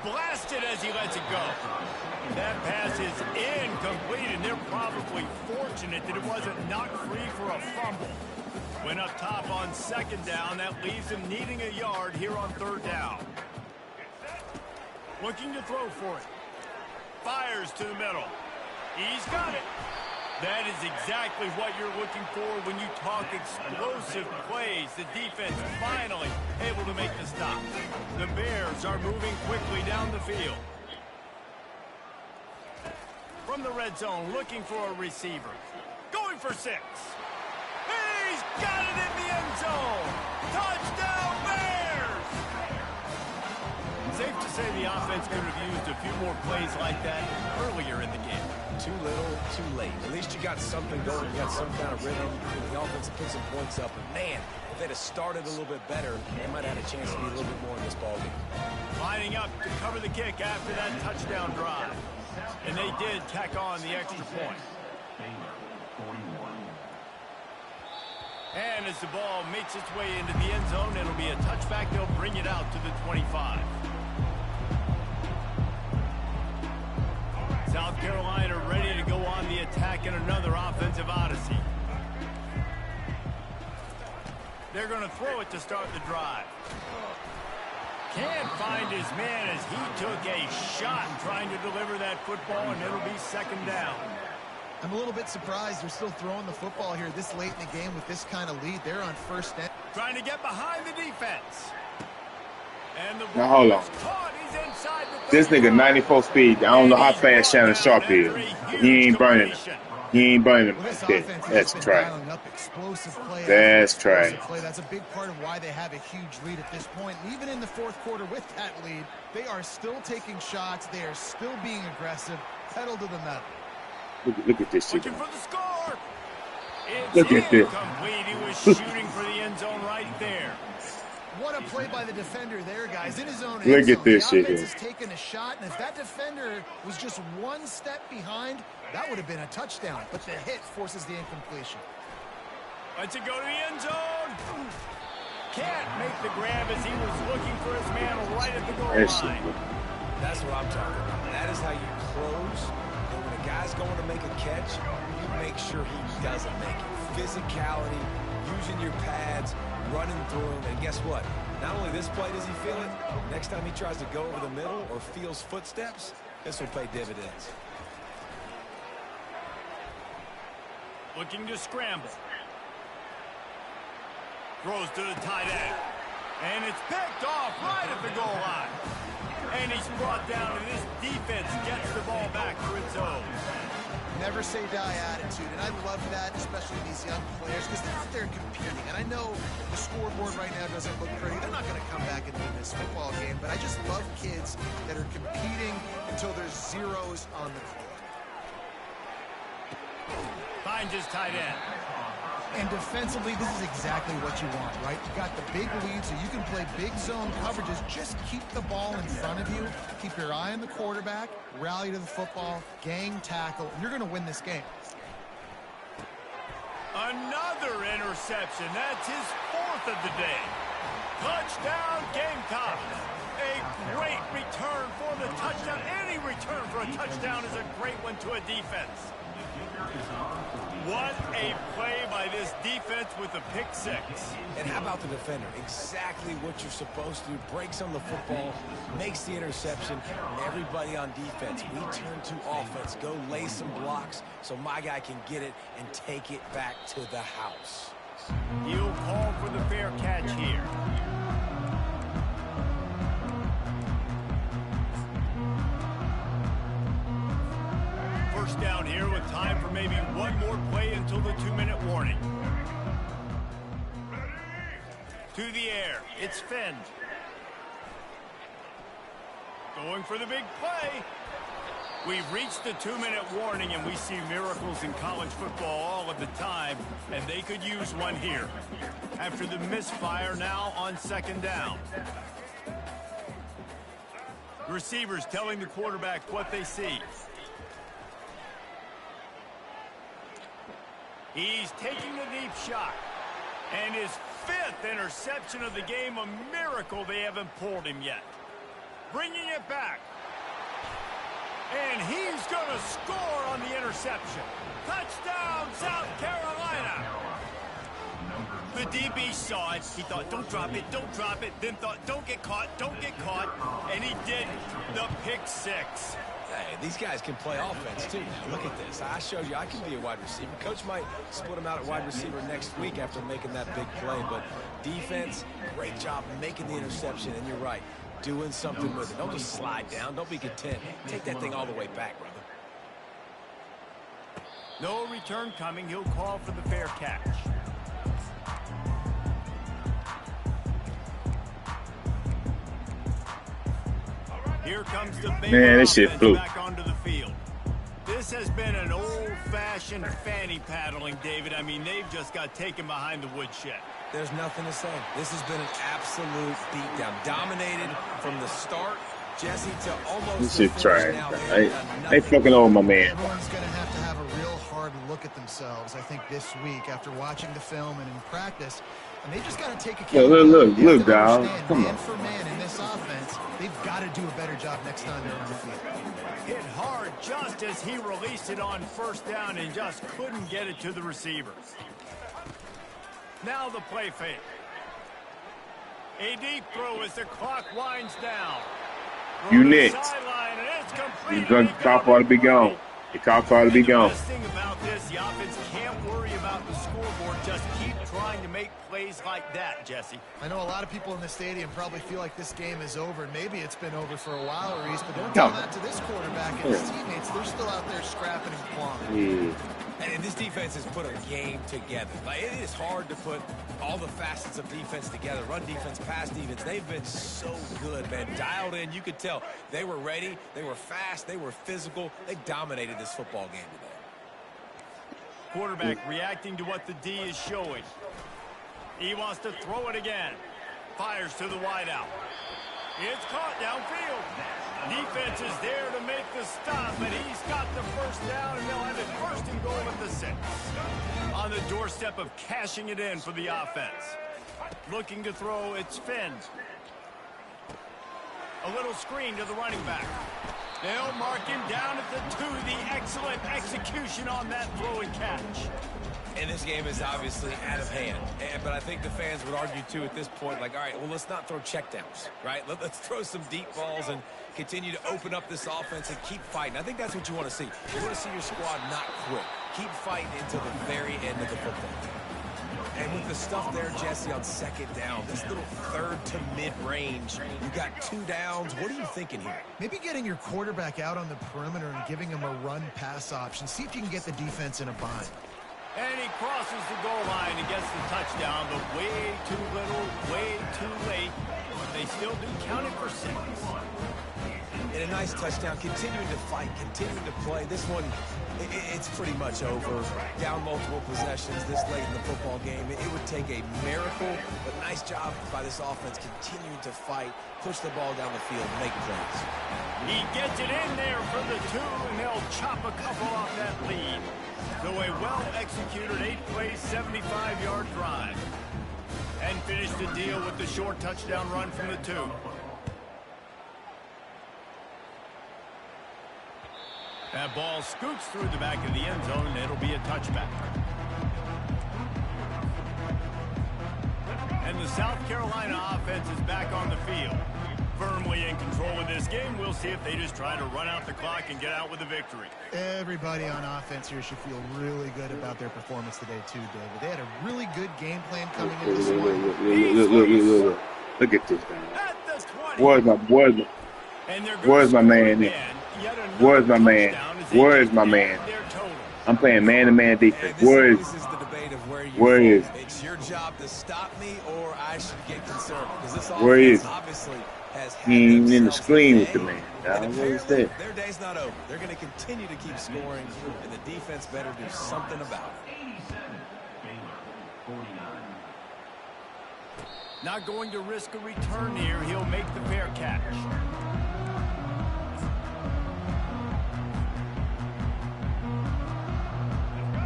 Blasted as he lets it go. That pass is incomplete, and they're probably fortunate that it wasn't knocked free for a fumble. Went up top on second down. That leaves him needing a yard here on third down. Looking to throw for it. Fires to the middle. He's got it. That is exactly what you're looking for when you talk explosive plays. The defense finally able to make the stop. The Bears are moving quickly down the field. From the red zone, looking for a receiver. Going for 6. He's got it in the end zone. Touchdown, Bears! Safe to say the offense could have used a few more plays like that earlier in the game. Too little, too late. At least you got something going. You got some kind of rhythm. The offense put some points up. And man, if they'd have started a little bit better, they might have had a chance to be a little bit more in this ballgame. Lining up to cover the kick after that touchdown drive. And they did tack on the extra point. And as the ball makes its way into the end zone, it'll be a touchback. They'll bring it out to the 25. South Carolina ready to go on the attack in another offensive odyssey. They're going to throw it to start the drive. Can't find his man as he took a shot trying to deliver that football, and it'll be second down. I'm a little bit surprised they're still throwing the football here this late in the game with this kind of lead. They're on first down. Trying to get behind the defense. And the Now, hold on. caught. He's inside the This nigga 94 speed. I don't know how fast Shannon Sharp is. He ain't burning. He ain't burning Well, this like that. offense That's has been trash. dialing up explosive play That's after explosive trash. play. That's a big part of why they have a huge lead at this point. And even in the fourth quarter with that lead, they are still taking shots. They are still being aggressive. Pedal to the metal. Look at this shit. Looking for the score. It's Look at this. incomplete. He was shooting for the end zone right there. What a play by the defender there, guys. In his own Look end zone. at this the shit offense here. has taken a shot, and if that defender was just one step behind, that would have been a touchdown. But the hit forces the incompletion. Lets it go to the end zone. Can't make the grab as he was looking for his man right at the goal That shit. line. That's what I'm talking about. That is how you close. And when a guy's going to make a catch, you make sure he doesn't make it. Physicality, using your pads, running through him. And guess what? Not only this play does he feel it, next time he tries to go over the middle or feels footsteps, this will pay dividends. Looking to scramble. Throws to the tight end. And it's picked off right at the goal line. And he's brought down, and this defense gets the ball back for its own. Never say die attitude, and I love that, especially these young players, because they're out there competing. And I know the scoreboard right now doesn't look pretty. They're not going to come back and win this football game, but I just love kids that are competing until there's zeros on the court. Finds his tight end. And defensively, this is exactly what you want, right? You got the big lead, so you can play big zone coverages. Just keep the ball in front of you. Keep your eye on the quarterback. Rally to the football. Gang tackle. And you're going to win this game. Another interception. That's his 4th of the day. Touchdown, Gamecocks. A great return for the touchdown. Any return for a touchdown is a great one to a defense. What a play by this defense with a pick 6. And how about the defender? Exactly what you're supposed to do. Breaks on the football, makes the interception, and everybody on defense, we turn to offense. Go lay some blocks so my guy can get it and take it back to the house. He'll call for the fair catch here. First down here with time for maybe one more play until the 2-minute warning. To the air, it's Finn. Going for the big play. We've reached the 2-minute warning, and we see miracles in college football all of the time, and they could use one here. After the misfire, now on second down. Receivers telling the quarterback what they see. He's taking the deep shot. And his 5th interception of the game, a miracle they haven't pulled him yet. Bringing it back. And he's going to score on the interception. Touchdown, South Carolina. The DB saw it. He thought, don't drop it, don't drop it. Then thought, don't get caught, don't get caught. And he did the pick six. Hey, these guys can play offense, too. Now, look at this. I showed you I can be a wide receiver. Coach might split him out at wide receiver next week after making that big play. But defense, great job making the interception. And you're right, doing something with it. Don't just slide down. Don't be content. Take that thing all the way back, brother. No return coming. He'll call for the fair catch. Here comes the this shit flew. back onto the field. This has been an old-fashioned fanny paddling, David. I mean, they've just got taken behind the woodshed. There's nothing to say. This has been an absolute beatdown. Dominated from the start, Jesse, to almost This the shit finish. trash. Now, They fucking over my man. Everyone's going to have a real hard look at themselves, I think, this week after watching the film and in practice. And they just got to take account. Look, dog. Come Man on. for man in this offense, they've got to do a better job next time they're on the field. Hit hard just as he released it on first down and just couldn't get it to the receiver. Now the play fake. A deep throw as the clock winds down. You next. He's The cop ought to be gone. The cop ought to be gone. The best thing about this, the offense can't worry about the scoreboard. Just keep trying to make plays like that, Jesse. I know a lot of people in the stadium probably feel like this game is over, and maybe it's been over for a while, Reese, but don't tell that to this quarterback and his teammates. They're still out there scrapping and clawing. Yeah. And this defense has put a game together. Like, it is hard to put all the facets of defense together. Run defense, pass defense. They've been so good, man. Dialed in. You could tell they were ready. They were fast. They were physical. They dominated this football game today. Quarterback reacting to what the D is showing. He wants to throw it again. Fires to the wideout. It's caught downfield. Defense is there to make the stop, but he's got the first down, and they'll have it first and goal at the 6. On the doorstep of cashing it in for the offense. Looking to throw, it's Finn. A little screen to the running back. They'll mark him down at the 2. The excellent execution on that throw and catch. And this game is obviously out of hand. But I think the fans would argue, too, at this point, like, all right, well, let's not throw checkdowns, right? Let's throw some deep balls and continue to open up this offense and keep fighting. I think that's what you want to see. You want to see your squad not quit. Keep fighting until the very end of the football game. And with the stuff there, Jesse, on second down, this little third to mid-range, you got 2 downs. What are you thinking here? Maybe getting your quarterback out on the perimeter and giving him a run-pass option. See if you can get the defense in a bind. And he crosses the goal line and gets the touchdown, but way too little, way too late. But they still do count it for 6. And a nice touchdown, continuing to fight, continuing to play. This one, it's pretty much over. Down multiple possessions this late in the football game. It would take a miracle, but nice job by this offense continuing to fight, push the ball down the field, make plays. He gets it in there for the 2, and they'll chop a couple off that lead. So a well-executed 8-play, 75-yard drive. And finish the deal with the short touchdown run from the 2. That ball scoots through the back of the end zone, and it'll be a touchback. And the South Carolina offense is back on the field. Firmly in control of this game. We'll see if they just try to run out the clock and get out with a victory. Everybody on offense here should feel really good about their performance today, too, David. They had a really good game plan coming into this one. Look at this guy. Where's my man at? Where's my man? Where's my man? I'm playing man-to-man defense. Where is? It's your job to stop me, or I should get concerned. Because this Where is? obviously has had He ain't in the themselves screen a with the day, man. and What is apparently that? their day's not over. They're going to continue to keep scoring, and the defense better do something about it. 87, Baylor, 49. Not going to risk a return here. He'll make the fair catch.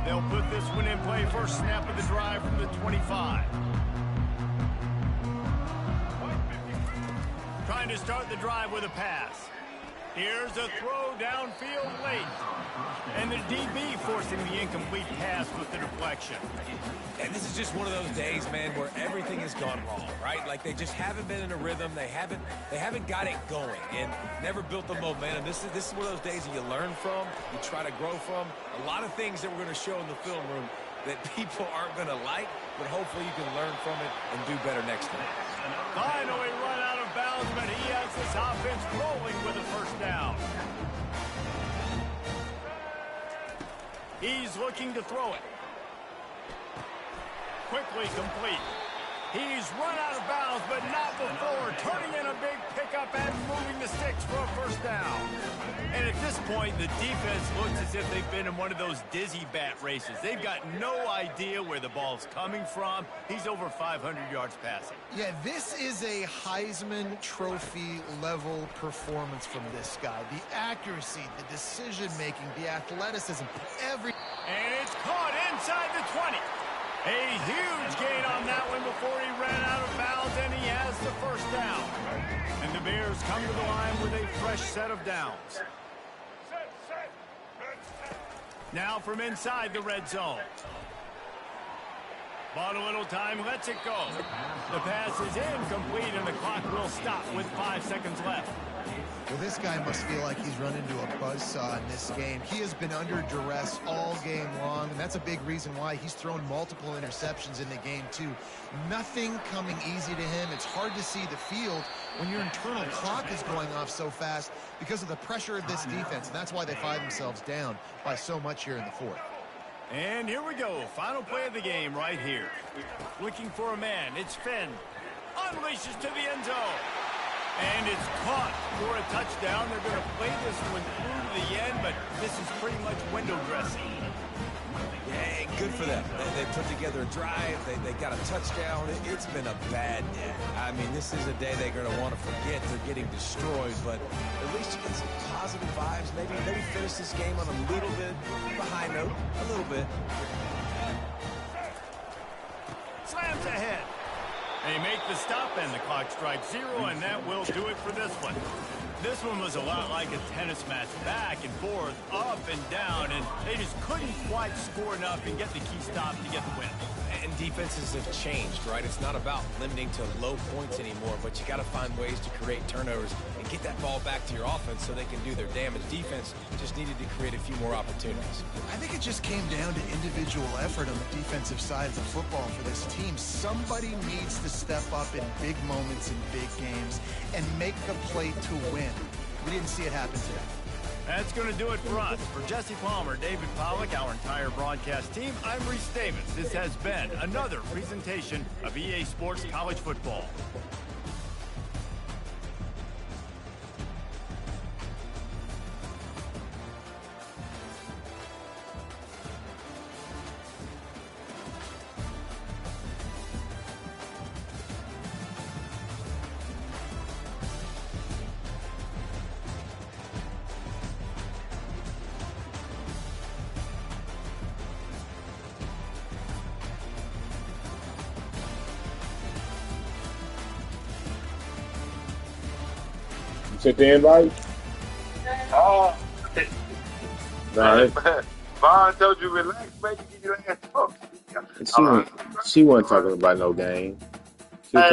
They'll put this one in play. First snap of the drive from the 25. Trying to start the drive with a pass. Here's a throw downfield late. And the DB forcing the incomplete pass with the deflection. And this is just one of those days, man, where everything has gone wrong, right? Like they just haven't been in a rhythm. They haven't got it going and never built the momentum. This is one of those days that you learn from, you try to grow from. A lot of things that we're going to show in the film room that people aren't going to like, but hopefully you can learn from it and do better next time. Finally run out of bounds, but he has this offense rolling with a first down. He's looking to throw it. Quickly complete. He's run out of bounds, but not before turning in a big pickup and moving the sticks for a first down. And at this point, the defense looks as if they've been in one of those dizzy bat races. They've got no idea where the ball's coming from. He's over 500 yards passing. Yeah, this is a Heisman Trophy level performance from this guy. The accuracy, the decision-making, the athleticism, And it's caught inside the 20. A huge gain on that one before he ran out of bounds, and he has the first down. And the Bears come to the line with a fresh set of downs. Now from inside the red zone. Bought a little time, lets it go. The pass is incomplete, and the clock will stop with 5 seconds left. Well, this guy must feel like he's run into a buzzsaw in this game. He has been under duress all game long, and that's a big reason why he's thrown multiple interceptions in the game, too. Nothing coming easy to him. It's hard to see the field when your internal clock is going off so fast because of the pressure of this defense, and that's why they find themselves down by so much here in the fourth. And here we go. Final play of the game right here. Looking for a man. It's Finn. Unleashes to the end zone. And it's caught for a touchdown. They're going to play this one through to the end, but this is pretty much window dressing. Yeah, good for them. They put together a drive. They got a touchdown. It's been a bad day. I mean, this is a day they're going to want to forget. They're getting destroyed, but at least you get some positive vibes. Maybe finish this game on a little bit of a high note. A little bit. Slams ahead. They make the stop, and the clock strikes 0, and that will do it for this one. This one was a lot like a tennis match, back and forth, up and down, and they just couldn't quite score enough and get the key stop to get the win. And defenses have changed, right? It's not about limiting to low points anymore, but you got to find ways to create turnovers and get that ball back to your offense so they can do their damage. Defense just needed to create a few more opportunities. I think it just came down to individual effort on the defensive side of the football for this team. Somebody needs to step up in big moments in big games and make the play to win. We didn't see it happen today. That's going to do it for us. For Jesse Palmer, David Pollack, our entire broadcast team, I'm Reese Davis. This has been another presentation of EA Sports College Football. Check the invite? Oh. Nah, Vaughn told you relax, baby. Get your ass up. she wasn't talking about no game.